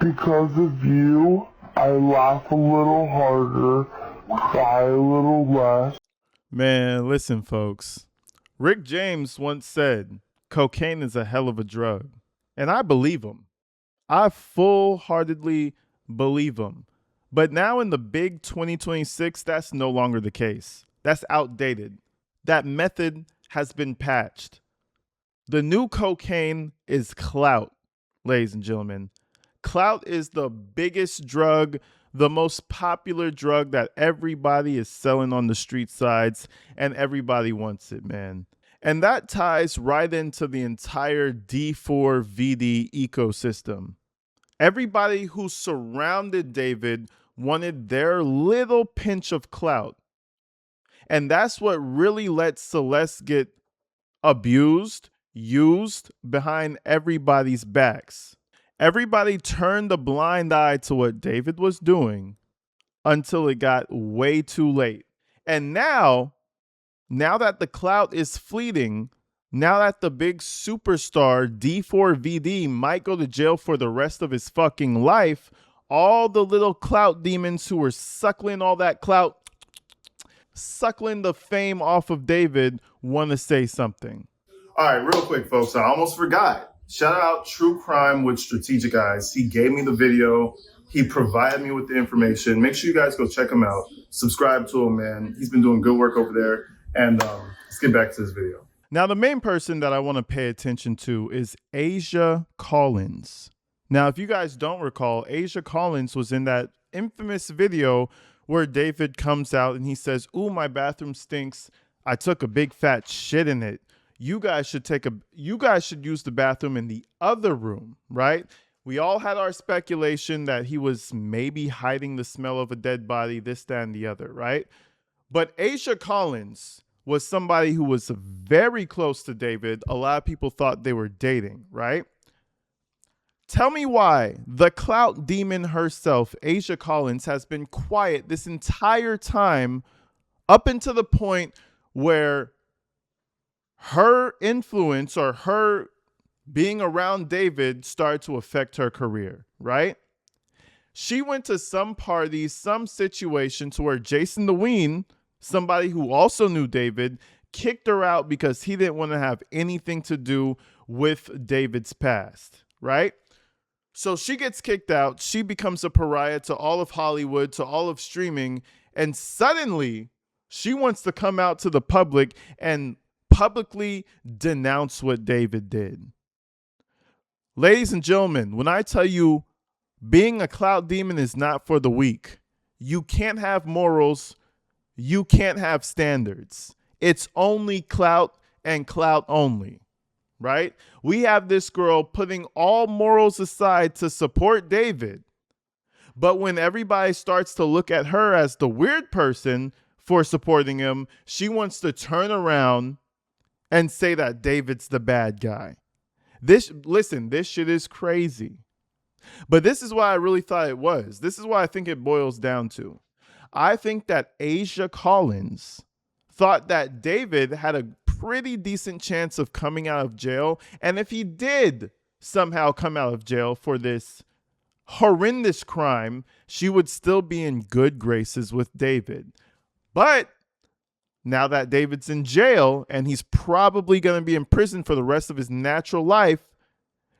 Because of you, I laugh a little harder, cry a little less. Man, listen, folks. Rick James once said, cocaine is a hell of a drug. And I believe him. I full heartedly believe him. But now in the big 2026, that's no longer the case. That's outdated. That method has been patched. The new cocaine is clout, ladies and gentlemen. Clout is the biggest drug, the most popular drug that everybody is selling on the street sides, and everybody wants it, man. And that ties right into the entire D4vd ecosystem. Everybody who surrounded David wanted their little pinch of clout. And that's what really let Celeste get abused, used behind everybody's backs. Everybody turned a blind eye to what David was doing until it got way too late. And now that the clout is fleeting, now that the big superstar D4vd might go to jail for the rest of his fucking life, all the little clout demons who were suckling all that clout, suckling the fame off of David, want to say something. All right, real quick, folks. I almost forgot. Shout out True Crime with Strategic Eyes. He gave me the video. He provided me with the information. Make sure you guys go check him out. Subscribe to him, man. He's been doing good work over there. And let's get back to this video. Now, the main person that I want to pay attention to is Asia Collins. Now, if you guys don't recall, Asia Collins was in that infamous video where David comes out and he says, "Ooh, my bathroom stinks. I took a big fat shit in it. You guys should use the bathroom in the other room," right? We all had our speculation that he was maybe hiding the smell of a dead body, this, that, and the other, right? But Asia Collins was somebody who was very close to David. A lot of people thought they were dating, right? Tell me why the clout demon herself, Asia Collins, has been quiet this entire time up until the point where her influence or her being around David started to affect her career, right? She went to some party, some situation to where Jason the Ween, somebody who also knew David, kicked her out because he didn't want to have anything to do with David's past, right? So she gets kicked out. She becomes a pariah to all of Hollywood, to all of streaming. And suddenly she wants to come out to the public and publicly denounce what David did. Ladies and gentlemen, when I tell you being a clout demon is not for the weak, you can't have morals. You can't have standards. It's only clout and clout only, right? We have this girl putting all morals aside to support David. But when everybody starts to look at her as the weird person for supporting him, she wants to turn around and say that David's the bad guy. This shit is crazy. But this is what I really thought it was. This is what I think it boils down to. I think that Asia Collins thought that David had a pretty decent chance of coming out of jail. And if he did somehow come out of jail for this horrendous crime, she would still be in good graces with David. But now that David's in jail and he's probably going to be in prison for the rest of his natural life,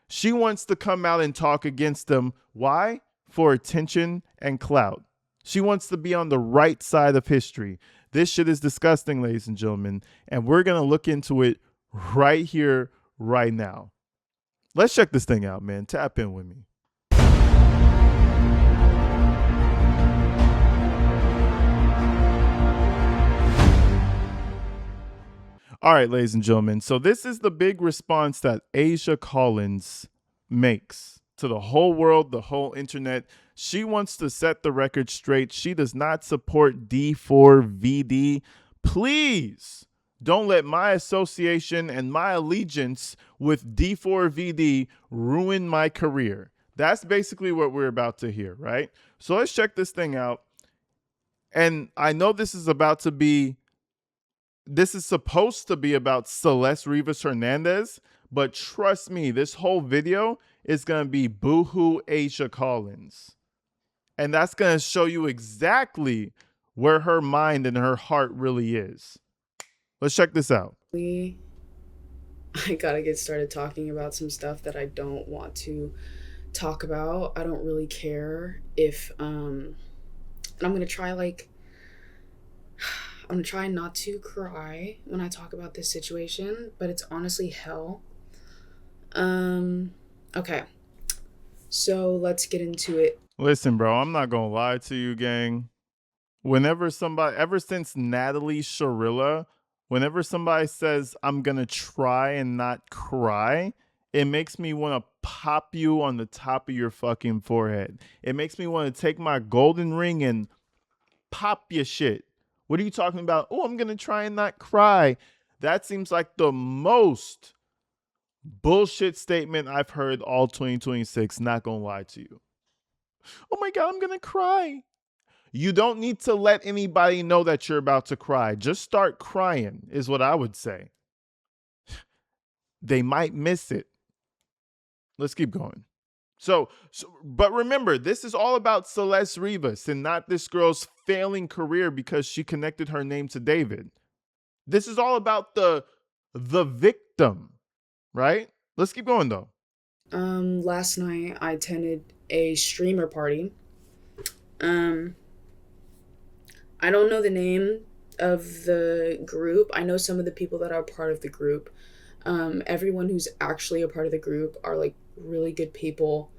she wants to come out and talk against him. Why? For attention and clout. She wants to be on the right side of history. This shit is disgusting, ladies and gentlemen, and we're going to look into it right here, right now. Let's check this thing out, man. Tap in with me. All right, ladies and gentlemen. So this is the big response that Asia Collins makes to the whole world, the whole internet. She wants to set the record straight. She does not support D4vd. Please don't let my association and my allegiance with D4vd ruin my career. That's basically what we're about to hear, right? So let's check this thing out. And I know this is supposed to be about Celeste Rivas Hernandez, But trust me, this whole video is going to be Boohoo Asia Collins. And that's going to show you exactly where her mind and her heart really is. Let's check this out. I gotta get started talking about some stuff that I don't want to talk about. I don't really care if and I'm gonna try I'm gonna try not to cry when I talk about this situation, but it's honestly hell. Okay. So let's get into it. Listen, bro, I'm not going to lie to you, gang. Whenever somebody, ever since Natalie Sharilla, whenever somebody says, I'm going to try and not cry, it makes me want to pop you on the top of your fucking forehead. It makes me want to take my golden ring and pop your shit. What are you talking about? Oh, I'm going to try and not cry. That seems like the most bullshit statement I've heard all 2026. Not going to lie to you. Oh my God, I'm going to cry. You don't need to let anybody know that you're about to cry. Just start crying is what I would say. They might miss it. Let's keep going. But remember, this is all about Celeste Rivas and not this girl's failing career because she connected her name to David. This is all about the victim, right? Let's keep going though. Last night I attended a streamer party. I don't know the name of the group. I know some of the people that are part of the group. Everyone who's actually a part of the group are like really good people.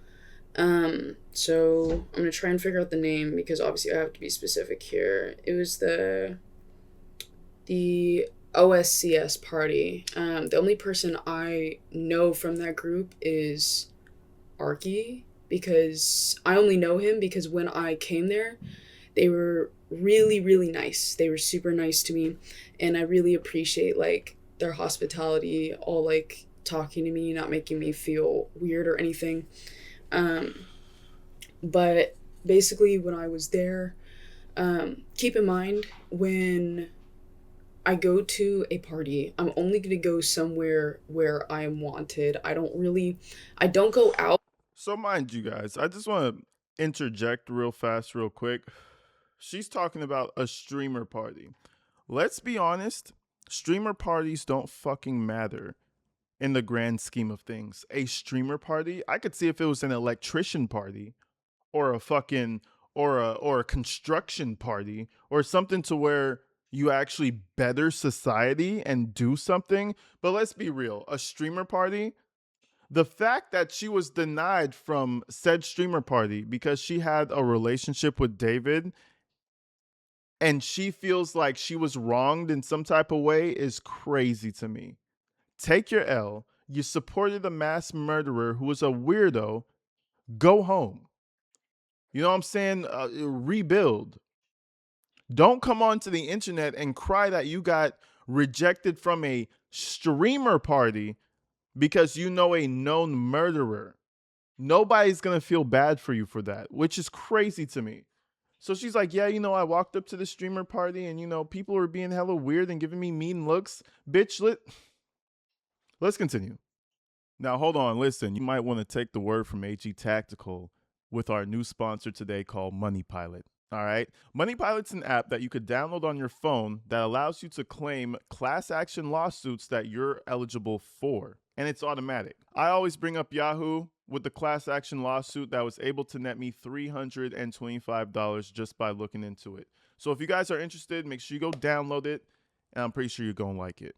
So I'm gonna try and figure out the name because obviously I have to be specific here. It was the OSCS party. The only person I know from that group is Arky because I only know him because when I came there, they were really, really nice. They were super nice to me, and I really appreciate like their hospitality, all like talking to me, not making me feel weird or anything. But basically when I was there, keep in mind when I go to a party, I'm only going to go somewhere where I am wanted. I don't go out. So mind you guys, I just want to interject real fast, real quick. She's talking about a streamer party. Let's be honest, streamer parties don't fucking matter in the grand scheme of things. A streamer party, I could see if it was an electrician party or a fucking or a construction party or something to where you actually better society and do something. But let's be real, a streamer party, the fact that she was denied from said streamer party because she had a relationship with David and she feels like she was wronged in some type of way is crazy to me. Take your L. You supported a mass murderer who was a weirdo. Go home. You know what I'm saying? Rebuild. Don't come onto the internet and cry that you got rejected from a streamer party because you know a known murderer. Nobody's going to feel bad for you for that, which is crazy to me. So she's like, yeah, I walked up to the streamer party and, people were being hella weird and giving me mean looks. Bitch, let's continue. Now, hold on. Listen, you might want to take the word from AG Tactical with our new sponsor today called Money Pilot. All right. Money Pilot's an app that you could download on your phone that allows you to claim class action lawsuits that you're eligible for. And it's automatic. I always bring up Yahoo with the class action lawsuit that was able to net me $325 just by looking into it. So if you guys are interested, make sure you go download it. And I'm pretty sure you're going to like it.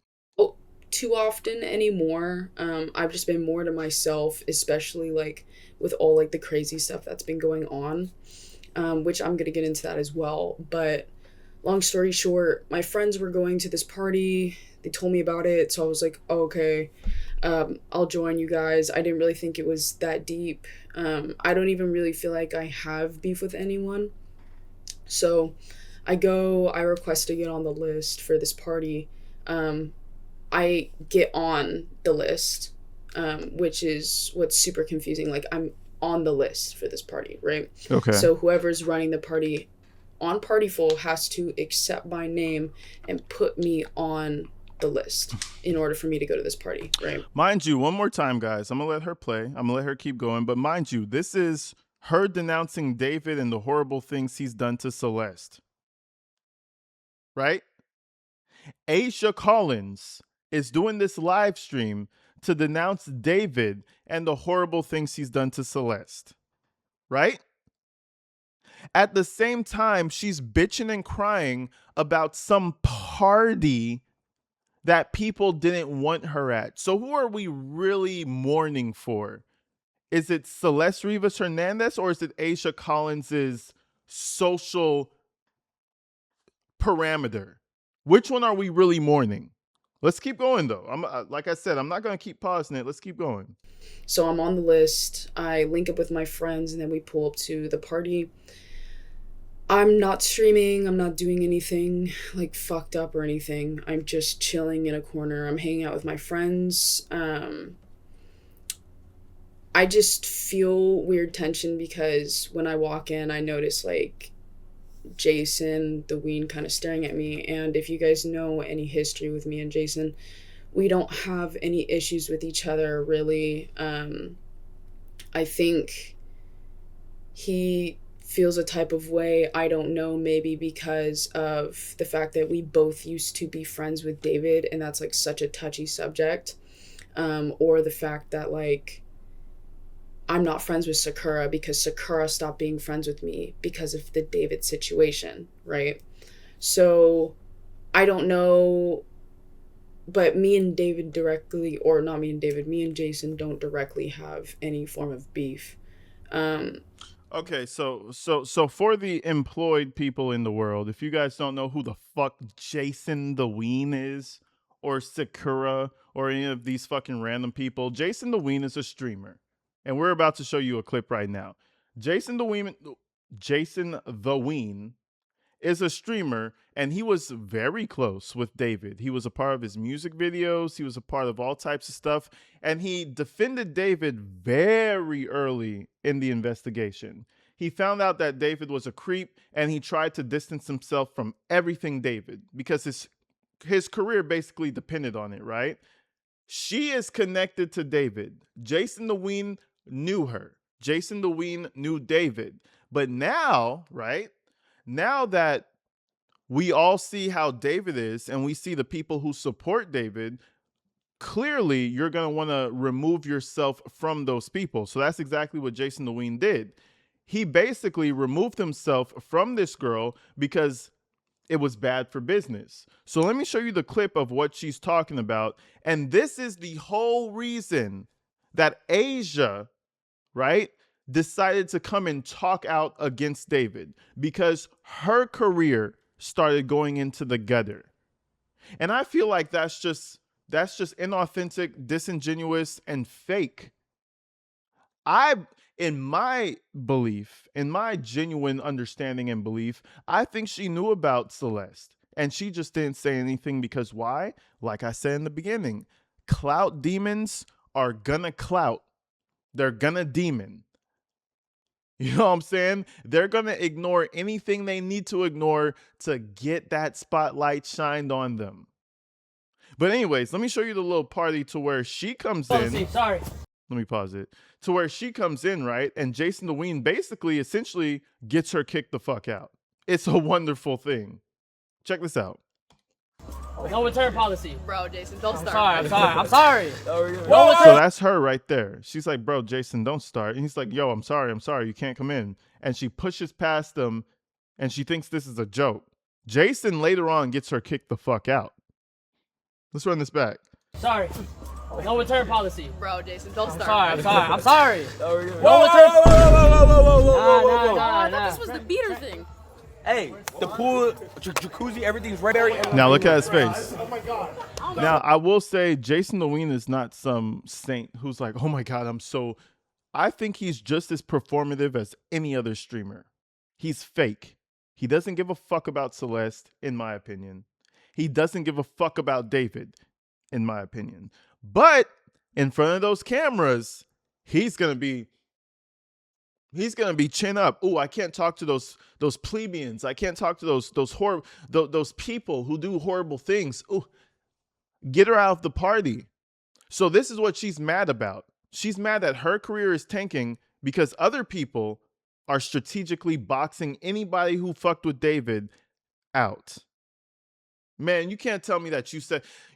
Too often anymore. I've just been more to myself, especially like with all like the crazy stuff that's been going on. Which I'm gonna get into that as well. But long story short, my friends were going to this party. They told me about it, so I was like, oh, okay, I'll join you guys. I didn't really think it was that deep. I don't even really feel like I have beef with anyone. So I request to get on the list for this party. I get on the list, which is what's super confusing. Like I'm on the list for this party, right? Okay. So whoever's running the party on Partyful has to accept my name and put me on the list in order for me to go to this party, right? Mind you, one more time, guys. I'm going to let her play. I'm going to let her keep going. But mind you, this is her denouncing David and the horrible things he's done to Celeste. Right? Asia Collins is doing this live stream to denounce David and the horrible things he's done to Celeste. Right? At the same time, she's bitching and crying about some party that people didn't want her at. So who are we really mourning for? Is it Celeste Rivas Hernandez or is it Asia Collins's social parameter? Which one are we really mourning? Let's keep going though. Like I said, I'm not going to keep pausing it. Let's keep going. So I'm on the list. I link up with my friends and then we pull up to the party. I'm not streaming. I'm not doing anything like fucked up or anything. I'm just chilling in a corner. I'm hanging out with my friends. I just feel weird tension because when I walk in, I notice like Jason, the Ween, kind of staring at me. And if you guys know any history with me and Jason, we don't have any issues with each other, really. I think he feels a type of way, I don't know, maybe because of the fact that we both used to be friends with David, and that's like such a touchy subject. Or the fact that like I'm not friends with Sakura because Sakura stopped being friends with me because of the David situation, right? So I don't know, but me and David directly, or not me and David, me and Jason don't directly have any form of beef. Okay, so for the employed people in the world, if you guys don't know who the fuck Jason the Ween is, or Sakura, or any of these fucking random people, Jason the Ween is a streamer. And we're about to show you a clip right now. Jason the Ween is a streamer, and he was very close with David. He was a part of his music videos. He was a part of all types of stuff. And he defended David very early in the investigation. He found out that David was a creep, and he tried to distance himself from everything David because his career basically depended on it, right? She is connected to David. Jason the Ween knew her. Jason the Ween knew David. But now, right? Now that we all see how David is and we see the people who support David, clearly you're going to want to remove yourself from those people. So that's exactly what Jason the Ween did. He basically removed himself from this girl because it was bad for business. So let me show you the clip of what she's talking about. And this is the whole reason that Asia, right, decided to come and talk out against David, because her career started going into the gutter. And I feel like that's just inauthentic, disingenuous, and fake. In my belief, in my genuine understanding and belief, I think she knew about Celeste and she just didn't say anything because why? Like I said in the beginning, clout demons are gonna clout. They're gonna demon. You know what I'm saying? They're going to ignore anything they need to ignore to get that spotlight shined on them. But anyways, let me show you the little party to where she comes in. Sorry. Let me pause it. To where she comes in, right? And Jason the Ween basically essentially gets her kicked the fuck out. It's a wonderful thing. Check this out. No return policy. Bro, Jason, don't start. I'm sorry. So that's her right there. She's like, bro, Jason, don't start. And he's like, yo, I'm sorry. You can't come in. And she pushes past him and she thinks this is a joke. Jason later on gets her kicked the fuck out. Let's run this back. Sorry. No return policy. Bro, Jason, don't start. I'm sorry. No return. I thought this was the beater thing. Hey, the pool, jacuzzi, everything's right there. Now look at his face. Now, I will say Jason the Ween is not some saint who's like, oh my God, I think he's just as performative as any other streamer. He's fake. He doesn't give a fuck about Celeste, in my opinion. He doesn't give a fuck about David, in my opinion. But in front of those cameras, he's gonna be chin up. Ooh, I can't talk to those plebeians. I can't talk to those people who do horrible things. Ooh, Get her out of the party. So this is what she's mad about. She's mad that her career is tanking because other people are strategically boxing anybody who fucked with David out. Man, you can't tell me that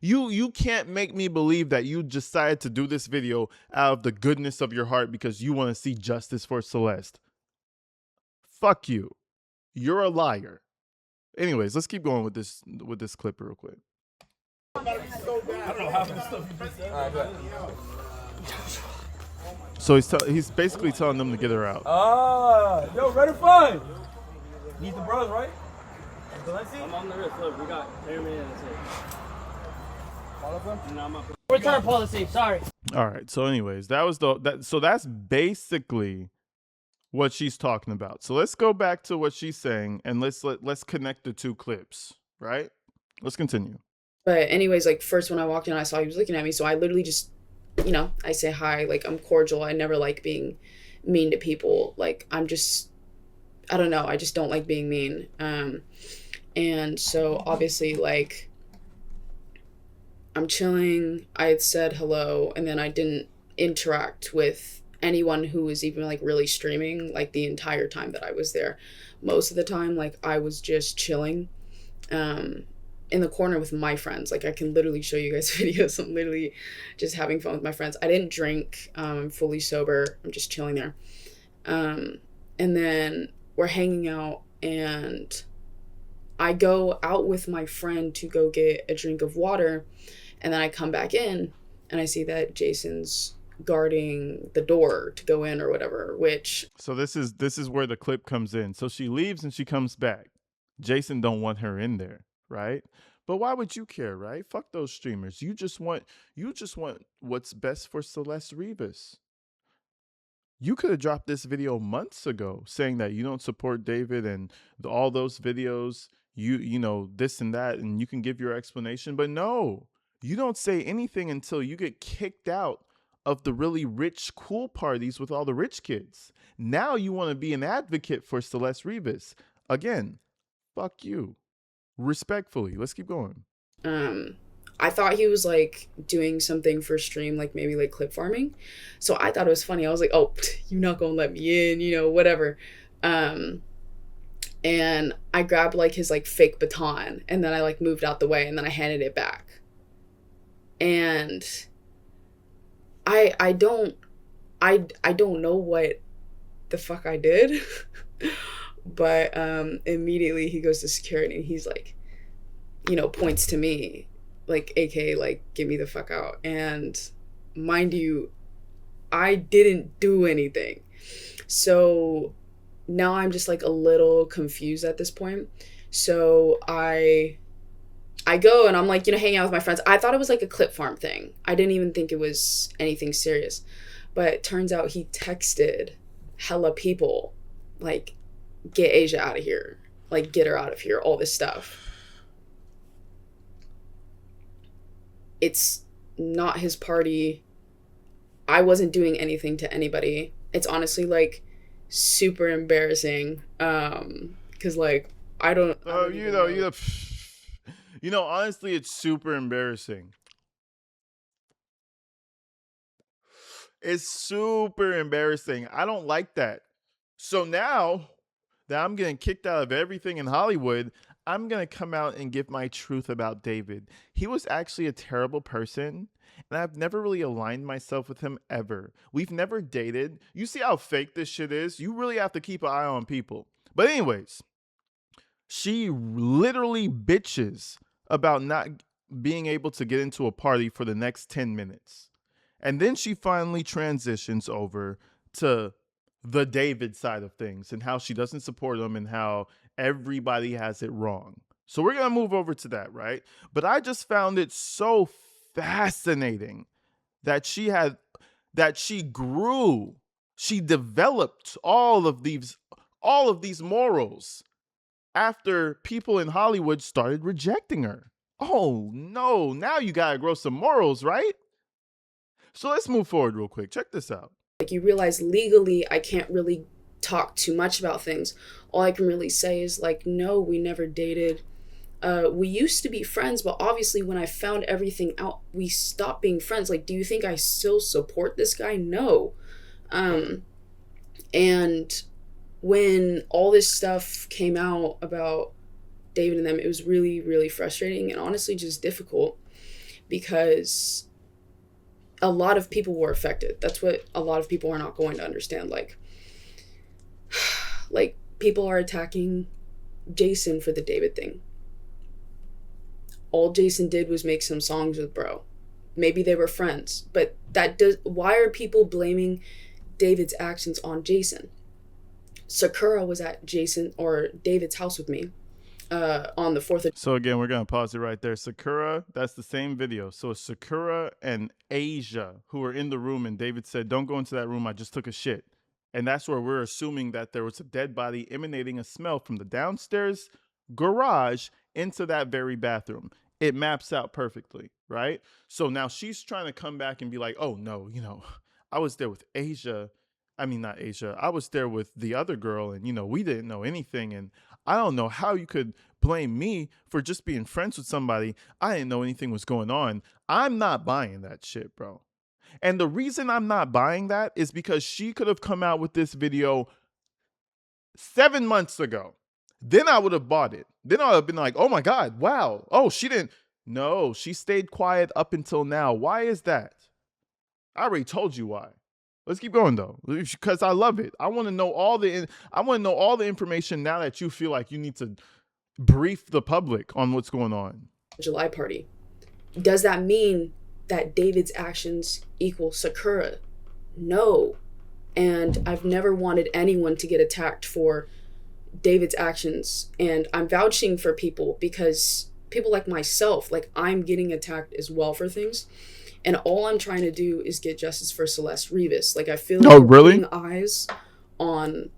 you can't make me believe that you decided to do this video out of the goodness of your heart because you want to see justice for Celeste. Fuck you. You're a liar. Anyways, let's keep going with this clip real quick. I don't know how much stuff you just said. So he's basically telling them to get her out. Yo, ready to find. Need the bros, right? I'm on the wrist. Look, we got cameraman and that's it. All of them? No, I'm not. Return policy. Sorry. All right. So anyways, so that's basically what she's talking about. So let's go back to what she's saying and let's connect the two clips, right? Let's continue. But anyways, like first when I walked in, I saw he was looking at me. So I literally just, I say hi, like I'm cordial. I never like being mean to people. Like I don't know. I just don't like being mean. And so obviously like I'm chilling. I had said hello and then I didn't interact with anyone who was even like really streaming like the entire time that I was there. Most of the time, like I was just chilling in the corner with my friends. Like I can literally show you guys videos. I'm literally just having fun with my friends. I didn't drink. I'm fully sober. I'm just chilling there. And then we're hanging out and I go out with my friend to go get a drink of water. And then I come back in and I see that Jason's guarding the door to go in or whatever, which. So this is where the clip comes in. So she leaves and she comes back. Jason don't want her in there, right? But why would you care, right? Fuck those streamers. You just want what's best for Celeste Rivas. You could have dropped this video months ago saying that you don't support David and all those videos, you know, this and that, and you can give your explanation. But no, you don't say anything until you get kicked out of the really rich, cool parties with all the rich kids. Now you want to be an advocate for Celeste Rivas. Again, fuck you. Respectfully. Let's keep going. I thought he was like doing something for stream, like maybe like clip farming. So I thought it was funny. I was like, oh, you're not gonna let me in, whatever. And I grabbed like his like fake baton and then I like moved out the way and then I handed it back. And I don't know what the fuck I did. But immediately he goes to security and he's like, points to me, like, aka, like, get me the fuck out. And mind you, I didn't do anything. So now I'm just like a little confused at this point. So I go and I'm like, hanging out with my friends. I thought it was like a clip farm thing. I didn't even think it was anything serious. But it turns out he texted hella people, like, get Asia out of here, like get her out of here, all this stuff. It's not his party. I wasn't doing anything to anybody. It's honestly like super embarrassing because like I don't honestly it's super embarrassing. It's super embarrassing. I don't like that. So now that I'm getting kicked out of everything in Hollywood, I'm going to come out and give my truth about David. He was actually a terrible person, and I've never really aligned myself with him ever. We've never dated. You see how fake this shit is? You really have to keep an eye on people. But anyways, she literally bitches about not being able to get into a party for the next 10 minutes. And then she finally transitions over to the David side of things and how she doesn't support him and how everybody has it wrong. So we're going to move over to that, right? But I just found it so fascinating that she grew, she developed all of these morals after people in Hollywood started rejecting her. Oh no, now you got to grow some morals, right? So let's move forward real quick. Check this out. Like you realize legally I can't really talk too much about things. All I can really say is like, no, we never dated. We used to be friends, but obviously when I found everything out, we stopped being friends. Like, do you think I still support this guy? No. And when all this stuff came out about David and them, it was really, really frustrating and honestly just difficult because a lot of people were affected. That's what a lot of people are not going to understand. Like people are attacking Jason for the David thing. All Jason did was make some songs with bro. Maybe they were friends, but why are people blaming David's actions on Jason? Sakura was at Jason or David's house with me on the 4th of... So again, we're going to pause it right there. Sakura, that's the same video. So Sakura and Asia, who were in the room, and David said, don't go into that room, I just took a shit. And that's where we're assuming that there was a dead body emanating a smell from the downstairs garage into that very bathroom. It maps out perfectly, right? So now she's trying to come back and be like, oh no, I was there with Asia. I mean, not Asia. I was there with the other girl and, we didn't know anything. And I don't know how you could blame me for just being friends with somebody. I didn't know anything was going on. I'm not buying that shit, bro. And the reason I'm not buying that is because she could have come out with this video 7 months ago. Then I would have bought it. Then I would have been like, oh my God, wow. Oh, she didn't. No, she stayed quiet up until now. Why is that? I already told you why. Let's keep going though, because I love it. I want to know all the information now that you feel like you need to brief the public on what's going on. July party. Does that mean that David's actions equal Sakura? No. And I've never wanted anyone to get attacked for David's actions. And I'm vouching for people because people like myself, like I'm getting attacked as well for things. And all I'm trying to do is get justice for Celeste Rivas. Like I feel like we're putting eyes on...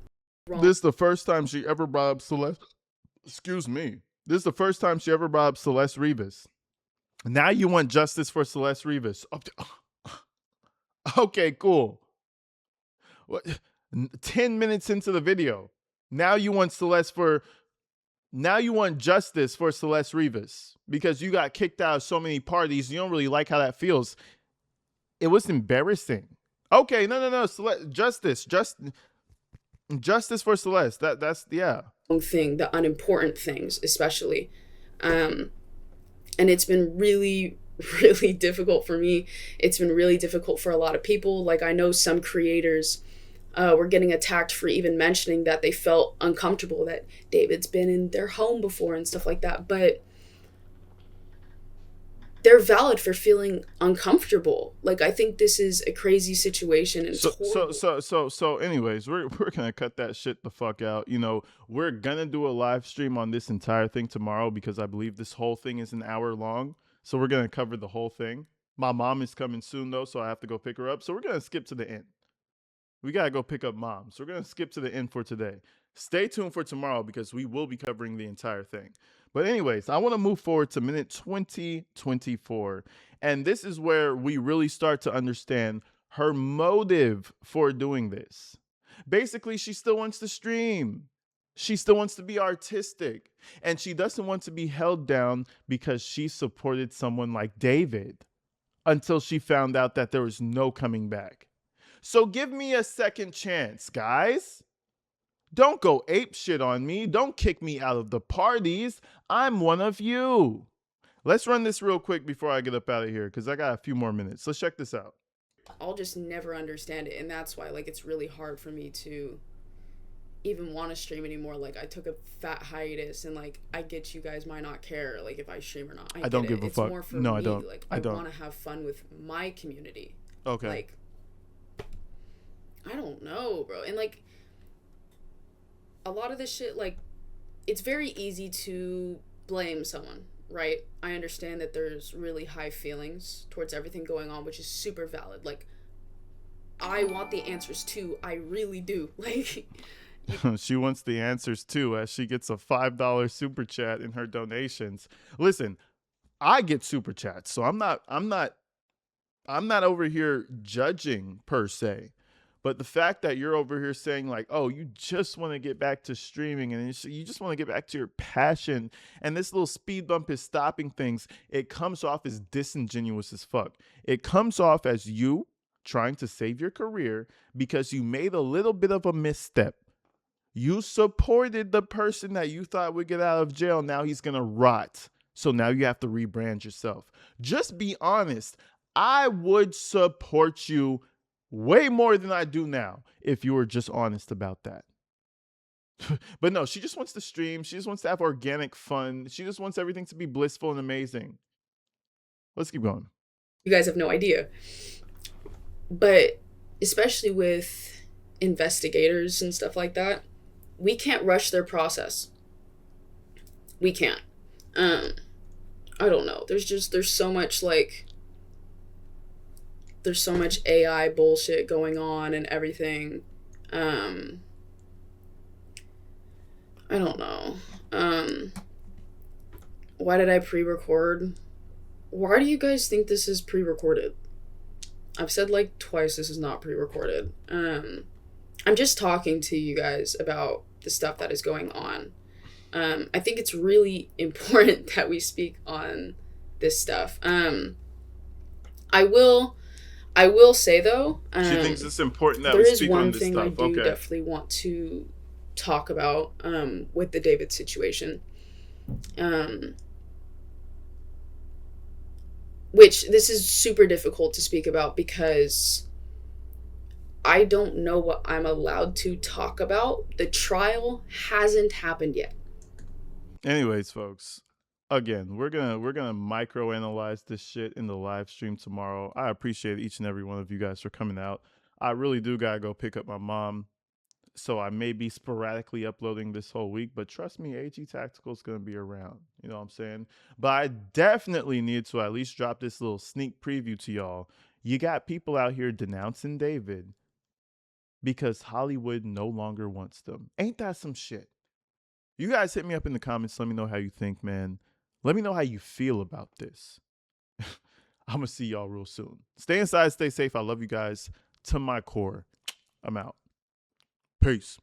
This is the first time she ever brought up Celeste. Excuse me. This is the first time she ever brought up Celeste Rivas. Now you want justice for Celeste Rivas. Okay, cool. What? 10 minutes into the video. Now you want justice for Celeste Rivas because you got kicked out of so many parties. You don't really like how that feels. It was embarrassing. Okay, no. Justice for Celeste. That's yeah. Thing, the unimportant things, especially. And it's been really, really difficult for me. It's been really difficult for a lot of people. Like I know some creators were getting attacked for even mentioning that they felt uncomfortable that David's been in their home before and stuff like that. But they're valid for feeling uncomfortable. Like I think this is a crazy situation and so anyways, we're gonna cut that shit the fuck out. We're gonna do a live stream on this entire thing tomorrow because I believe this whole thing is an hour long. So we're gonna cover the whole thing. My mom is coming soon though, so I have to go pick her up. So we're gonna skip to the end. We gotta go pick up mom. So we're gonna skip to the end for today. Stay tuned for tomorrow because we will be covering the entire thing. But anyways, I want to move forward to minute 2024. And this is where we really start to understand her motive for doing this. Basically, she still wants to stream. She still wants to be artistic. And she doesn't want to be held down because she supported someone like David until she found out that there was no coming back. So give me a second chance, guys. Don't go ape shit on me. Don't kick me out of the parties. I'm one of you. Let's run this real quick before I get up out of here because I got a few more minutes. Let's check this out. I'll just never understand it. And that's why it's really hard for me to even want to stream anymore. I took a fat hiatus and I get you guys might not care if I stream or not. I don't give a fuck. More for no, me. I don't. I want to have fun with my community. Okay. I don't know, bro. And a lot of this shit, it's very easy to blame someone, right? I understand that there's really high feelings towards everything going on, which is super valid. I want the answers too. I really do. She wants the answers too, as she gets a $5 super chat in her donations. Listen, I get super chats, so I'm not over here judging per se. But the fact that you're over here saying like, oh, you just want to get back to streaming and you just want to get back to your passion, and this little speed bump is stopping things, it comes off as disingenuous as fuck. It comes off as you trying to save your career because you made a little bit of a misstep. You supported the person that you thought would get out of jail. Now he's going to rot. So now you have to rebrand yourself. Just be honest. I would support you way more than I do now if you were just honest about that. But no, she just wants to stream. She just wants to have organic fun. She just wants everything to be blissful and amazing. Let's keep going. You guys have no idea. But especially with investigators and stuff like that, we can't rush their process. We can't. I don't know. There's so much AI bullshit going on and everything. I don't know. Why did I pre-record? Why do you guys think this is pre-recorded? I've said like twice this is not pre-recorded. I'm just talking to you guys about the stuff that is going on. I think it's really important that we speak on this stuff. I will say though, she thinks it's important that we speak on this stuff. There is one thing I do definitely want to talk about with the David situation. Which this is super difficult to speak about because I don't know what I'm allowed to talk about. The trial hasn't happened yet. Anyways, folks, again, we're gonna micro-analyze this shit in the live stream tomorrow. I appreciate each and every one of you guys for coming out. I really do gotta go pick up my mom, so I may be sporadically uploading this whole week, but trust me, AG Tactical is gonna be around. You know what I'm saying? But I definitely need to at least drop this little sneak preview to y'all. You got people out here denouncing David because Hollywood no longer wants them. Ain't that some shit? You guys hit me up in the comments. Let me know how you think, man. Let me know how you feel about this. I'm going to see y'all real soon. Stay inside, stay safe. I love you guys to my core. I'm out. Peace.